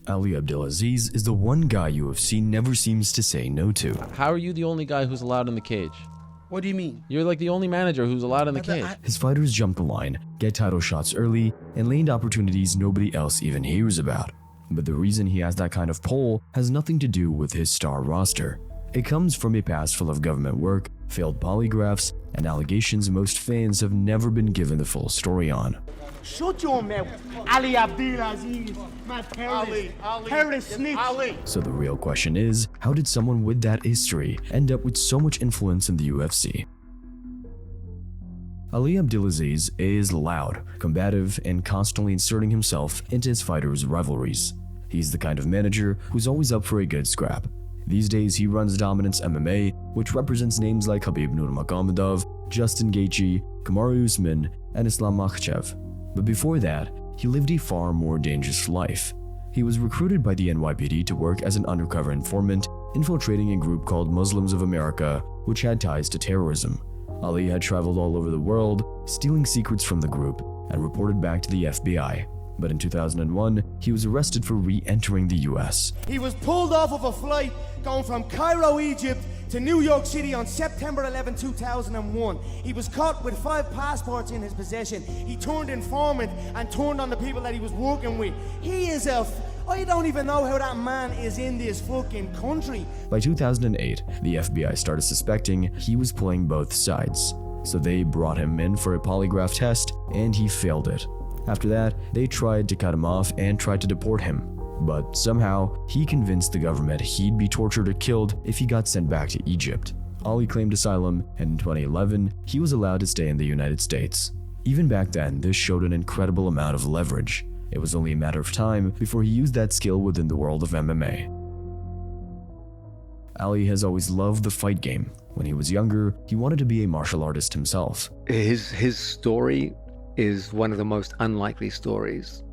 Ali Abdelaziz is the one guy UFC never seems to say no to. How are you the only guy who's allowed in the cage? What do you mean? You're like the only manager who's allowed in the cage. His fighters jump the line, get title shots early, and land opportunities nobody else even hears about. But the reason he has that kind of pull has nothing to do with his star roster. It comes from a past full of government work, failed polygraphs, and allegations most fans have never been given the full story on. Shut your mouth. Ali Abdelaziz, my terrorist snitch. So the real question is, how did someone with that history end up with so much influence in the UFC? Ali Abdelaziz is loud, combative, and constantly inserting himself into his fighters' rivalries. He's the kind of manager who's always up for a good scrap. These days, he runs Dominance MMA, which represents names like Khabib Nurmagomedov, Justin Gaethje, Kamaru Usman, and Islam Makhachev. But before that, he lived a far more dangerous life. He was recruited by the NYPD to work as an undercover informant, infiltrating a group called Muslims of America, which had ties to terrorism. Ali had traveled all over the world, stealing secrets from the group, and reported back to the FBI. But in 2001, he was arrested for re-entering the US. He was pulled off of a flight going from Cairo, Egypt to New York City on September 11, 2001. He was caught with 5 passports in his possession. He turned informant and turned on the people that he was working with. I don't even know how that man is in this fucking country. By 2008, the FBI started suspecting he was playing both sides. So they brought him in for a polygraph test, and he failed it. After that, they tried to cut him off and tried to deport him. But somehow, he convinced the government he'd be tortured or killed if he got sent back to Egypt. Ali claimed asylum, and in 2011, he was allowed to stay in the United States. Even back then, this showed an incredible amount of leverage. It was only a matter of time before he used that skill within the world of MMA. Ali has always loved the fight game. When he was younger, he wanted to be a martial artist himself. His story is one of the most unlikely stories.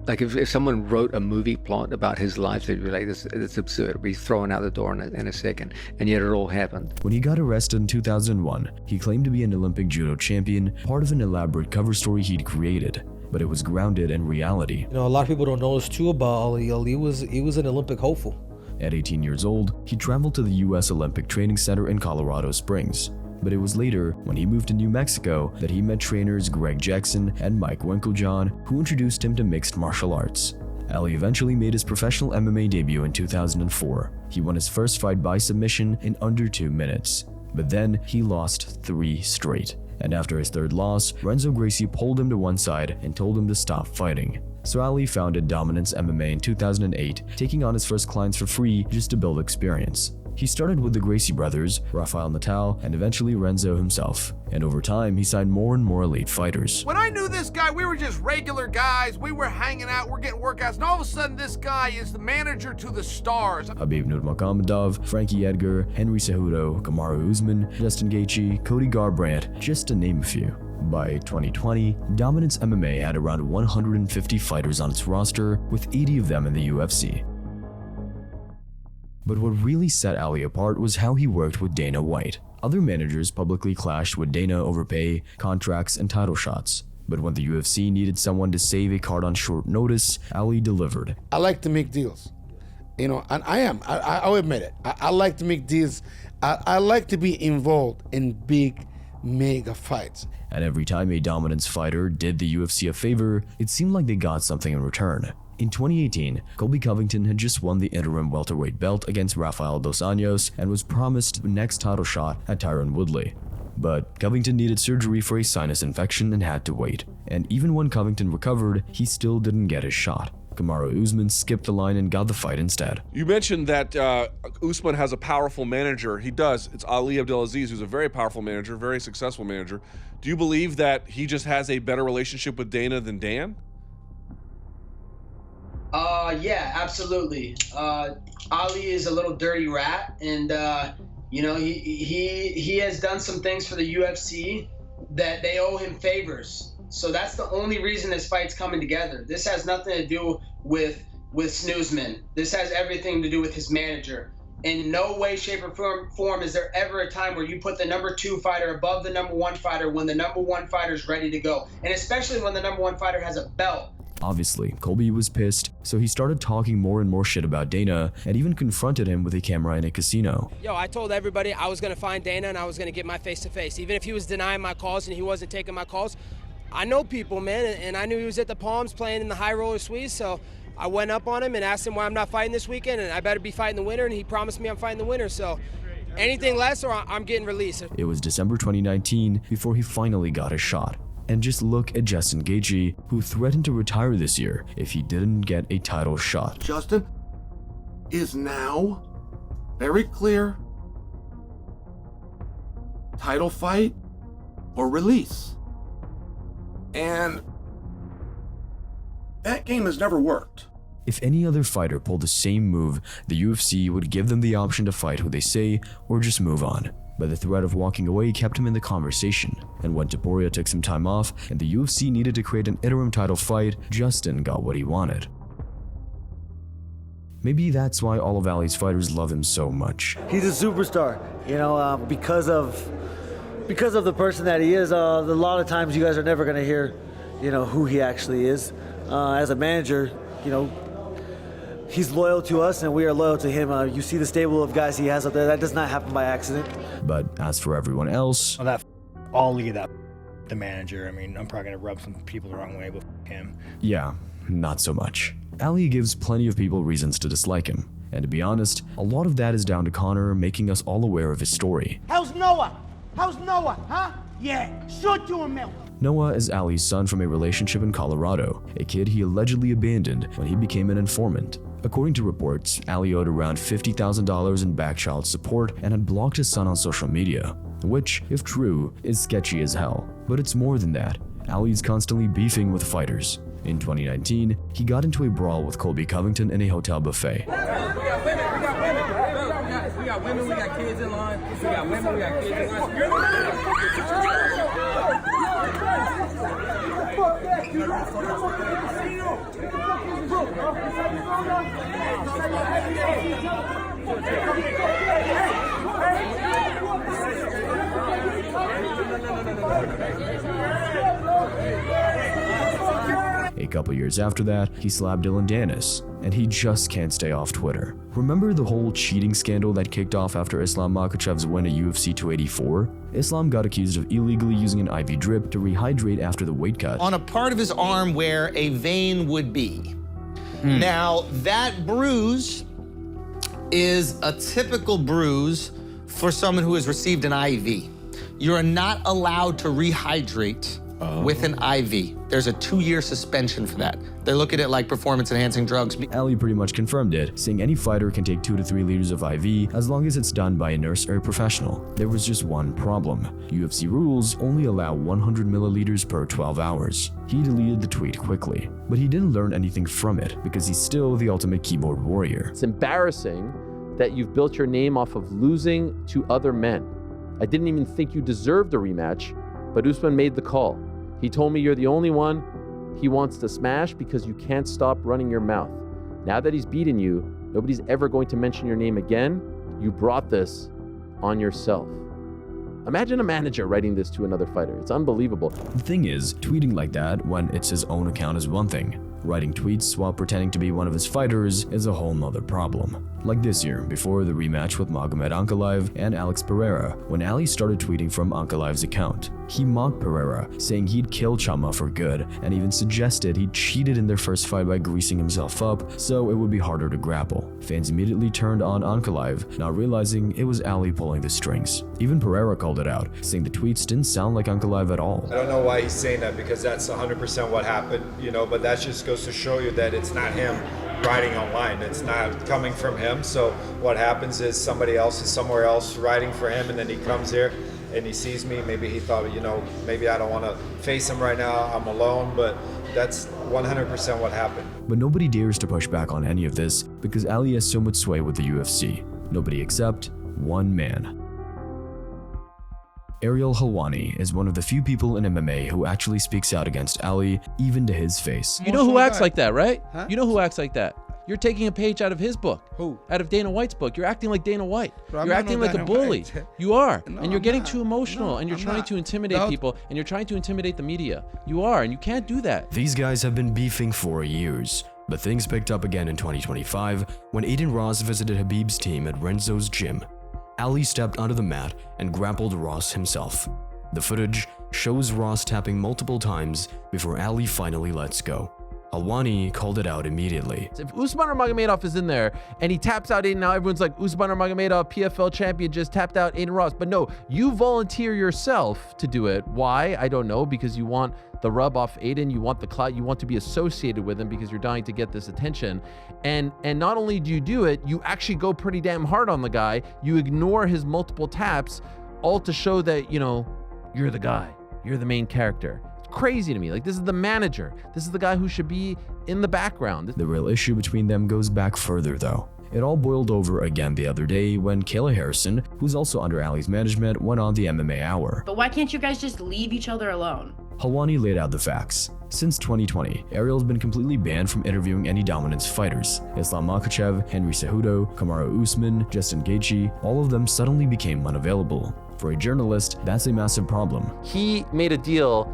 Like if someone wrote a movie plot about his life, they'd be like, it's absurd. It'd be thrown out the door in a second. And yet it all happened. When he got arrested in 2001, he claimed to be an Olympic judo champion, part of an elaborate cover story he'd created. But it was grounded in reality. You know, a lot of people don't know this too about Ali. Ali was an Olympic hopeful. At 18 years old, he traveled to the US Olympic Training Center in Colorado Springs. But it was later, when he moved to New Mexico, that he met trainers Greg Jackson and Mike Winklejohn, who introduced him to mixed martial arts. Ali eventually made his professional MMA debut in 2004. He won his first fight by submission in under 2 minutes. But then, he lost 3 straight. And after his third loss, Renzo Gracie pulled him to one side and told him to stop fighting. So Ali founded Dominance MMA in 2008, taking on his first clients for free just to build experience. He started with the Gracie brothers, Rafael Natal, and eventually Renzo himself. And over time, he signed more and more elite fighters. When I knew this guy, we were just regular guys. We were hanging out, we're getting workouts, and all of a sudden this guy is the manager to the stars. Khabib Nurmagomedov, Frankie Edgar, Henry Cejudo, Kamaru Usman, Justin Gaethje, Cody Garbrandt, just to name a few. By 2020, Dominance MMA had around 150 fighters on its roster, with 80 of them in the UFC. But what really set Ali apart was how he worked with Dana White. Other managers publicly clashed with Dana over pay, contracts, and title shots. But when the UFC needed someone to save a card on short notice, Ali delivered. I like to make deals, you know, and I'll admit it. I like to make deals. I like to be involved in big, mega fights. And every time a Dominance fighter did the UFC a favor, it seemed like they got something in return. In 2018, Colby Covington had just won the interim welterweight belt against Rafael dos Anjos and was promised the next title shot at Tyron Woodley. But Covington needed surgery for a sinus infection and had to wait. And even when Covington recovered, he still didn't get his shot. Kamaru Usman skipped the line and got the fight instead. You mentioned that Usman has a powerful manager. He does. It's Ali Abdelaziz, who's a very powerful manager, very successful manager. Do you believe that he just has a better relationship with Dana than Dan? Yeah, absolutely. Ali is a little dirty rat, and you know, he has done some things for the UFC that they owe him favors. So that's the only reason this fight's coming together. This has nothing to do with Snoozman. This has everything to do with his manager. In no way, shape, or form is there ever a time where you put the number 2 fighter above the number 1 fighter when the number 1 fighter is ready to go. And especially when the number 1 fighter has a belt Obviously, Colby was pissed, so he started talking more and more shit about Dana and even confronted him with a camera in a casino. Yo, I told everybody I was going to find Dana and I was going to get my face-to-face. Even if he was denying my calls and he wasn't taking my calls, I know people, man, and I knew he was at the Palms playing in the high roller suites, so I went up on him and asked him why I'm not fighting this weekend, and I better be fighting the winner, and he promised me I'm fighting the winner, so anything less or I'm getting released. It was December 2019 before he finally got his shot. And just look at Justin Gaethje, who threatened to retire this year if he didn't get a title shot. Justin is now very clear: title fight or release. And that game has never worked. If any other fighter pulled the same move, the UFC would give them the option to fight who they say or just move on. But the threat of walking away kept him in the conversation, and when Topuria took some time off and the UFC needed to create an interim title fight, Justin got what he wanted. Maybe that's why all of Ali's fighters love him so much. He's a superstar, you know, because of the person that he is. A lot of times you guys are never going to hear, you know, who he actually is. As a manager, you know, he's loyal to us and we are loyal to him. You see the stable of guys he has up there. That does not happen by accident. But as for everyone else, Ali, the manager. I mean, I'm probably gonna rub some people the wrong way, but him. yeah, not so much. Ali gives plenty of people reasons to dislike him. And to be honest, a lot of that is down to Conor making us all aware of his story. How's Noah? How's Noah, huh? Yeah, shoot to him, Mel. Noah is Ali's son from a relationship in Colorado, a kid he allegedly abandoned when he became an informant. According to reports, Ali owed around $50,000 in back child support and had blocked his son on social media, which, if true, is sketchy as hell. But it's more than that. Ali's constantly beefing with fighters. In 2019, he got into a brawl with Colby Covington in a hotel buffet. We got women, we got kids in line. We got women, we got kids in A couple years after that, he slapped Dylan Dennis, and he just can't stay off Twitter. Remember the whole cheating scandal that kicked off after Islam Makhachev's win at UFC 284? Islam got accused of illegally using an IV drip to rehydrate after the weight cut. On a part of his arm where a vein would be. Now, that bruise is a typical bruise for someone who has received an IV. You're not allowed to rehydrate with an IV. There's a 2-year suspension for that. They look at it like performance-enhancing drugs. Ali pretty much confirmed it, saying any fighter can take 2 to 3 liters of IV as long as it's done by a nurse or a professional. There was just one problem. UFC rules only allow 100 milliliters per 12 hours. He deleted the tweet quickly, but he didn't learn anything from it because he's still the ultimate keyboard warrior. It's embarrassing that you've built your name off of losing to other men. I didn't even think you deserved a rematch, but Usman made the call. He told me you're the only one he wants to smash because you can't stop running your mouth. Now that he's beaten you, nobody's ever going to mention your name again. You brought this on yourself. Imagine a manager writing this to another fighter. It's unbelievable. The thing is, tweeting like that when it's his own account is one thing. Writing tweets while pretending to be one of his fighters is a whole nother problem. Like this year, before the rematch with Magomed Ankalaev and Alex Pereira, when Ali started tweeting from Ankalaev's account. He mocked Pereira, saying he'd kill Chama for good, and even suggested he cheated in their first fight by greasing himself up so it would be harder to grapple. Fans immediately turned on Ankalaev, not realizing it was Ali pulling the strings. Even Pereira called it out, saying the tweets didn't sound like Ankalaev at all. I don't know why he's saying that, because that's 100% what happened, you know, but that just goes to show you that it's not him writing online. It's not coming from him. So what happens is somebody else is somewhere else writing for him, and then he comes here and he sees me. Maybe he thought, you know, maybe I don't want to face him right now. I'm alone, but that's 100% what happened. But nobody dares to push back on any of this because Ali has so much sway with the UFC. Nobody except one man. Ariel Helwani is one of the few people in MMA who actually speaks out against Ali, even to his face. You know who acts like that, right? You know who acts like that? You're taking a page out of his book. Who? Out of Dana White's book. You're acting like Dana White. Bro, I'm you're not acting no like a Dana bully. White. You are. No, and you're I'm getting not. too emotional, No, and you're I'm trying not. to intimidate No. people, and you're trying to intimidate the media. You are, and you can't do that. These guys have been beefing for years, but things picked up again in 2025 when Aiden Ross visited Khabib's team at Renzo's gym. Ali stepped onto the mat and grappled Ross himself. The footage shows Ross tapping multiple times before Ali finally lets go. Helwani called it out immediately. If Usman Nurmagomedov is in there and he taps out Aiden, now everyone's like, Usman Nurmagomedov, PFL champion, just tapped out Aiden Ross. But no, you volunteer yourself to do it. Why? I don't know, because you want the rub off Aiden, you want the clout, you want to be associated with him because you're dying to get this attention. And not only do you do it, you actually go pretty damn hard on the guy. You ignore his multiple taps, all to show that, you know, you're the guy, you're the main character. Crazy to me. Like, this is the manager. This is the guy who should be in the background. The real issue between them goes back further though. It all boiled over again the other day when Kayla Harrison, who's also under Ali's management, went on the MMA Hour. But why can't you guys just leave each other alone? Helwani laid out the facts. Since 2020, Ariel's been completely banned from interviewing any dominance fighters. Islam Makhachev, Henry Cejudo, Kamaru Usman, Justin Gaethje, all of them suddenly became unavailable. For a journalist, that's a massive problem. He made a deal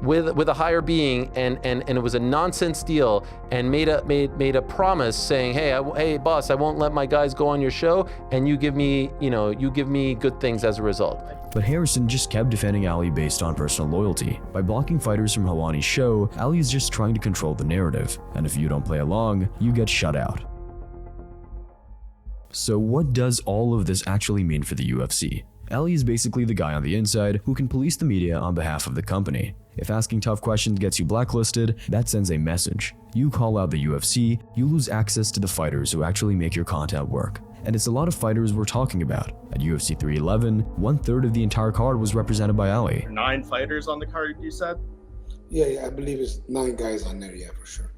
with a higher being, and it was a nonsense deal, and made a promise saying, hey boss, I won't let my guys go on your show, and you give me good things as a result. But Harrison just kept defending Ali based on personal loyalty. By blocking fighters from Helwani's show, Ali is just trying to control the narrative, and if you don't play along, you get shut out. So what does all of this actually mean for the UFC? Ali is basically the guy on the inside who can police the media on behalf of the company. If asking tough questions gets you blacklisted, that sends a message. You call out the UFC, you lose access to the fighters who actually make your content work. And it's a lot of fighters we're talking about. At UFC 311, 1/3 of the entire card was represented by Ali. 9 fighters on the card, you said? Yeah, I believe it's 9 guys on there, yeah, for sure.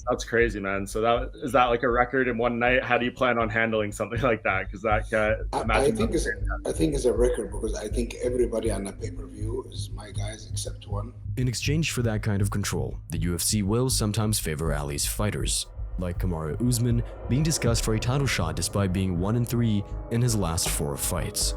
That's crazy, man. So is that like a record in one night? How do you plan on handling something like that? Because that I think it's a record because I think everybody on the pay-per-view is my guys except one. In exchange for that kind of control, the UFC will sometimes favor Ali's fighters, like Kamaru Usman being discussed for a title shot despite being 1-3 in his last 4 fights.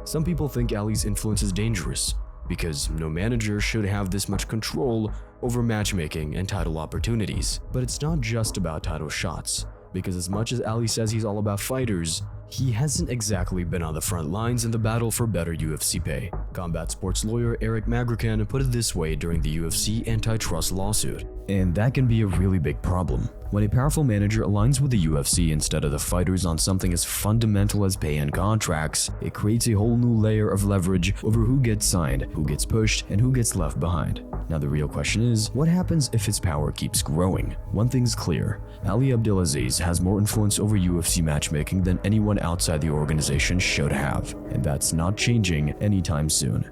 Some people think Ali's influence is dangerous, because no manager should have this much control over matchmaking and title opportunities. But it's not just about title shots, because as much as Ali says he's all about fighters, he hasn't exactly been on the front lines in the battle for better UFC pay. Combat sports lawyer Eric Magrican put it this way during the UFC antitrust lawsuit. And that can be a really big problem. When a powerful manager aligns with the UFC instead of the fighters on something as fundamental as pay and contracts, it creates a whole new layer of leverage over who gets signed, who gets pushed, and who gets left behind. Now the real question is, what happens if his power keeps growing? One thing's clear, Ali Abdelaziz has more influence over UFC matchmaking than anyone outside the organization should have, and that's not changing anytime soon.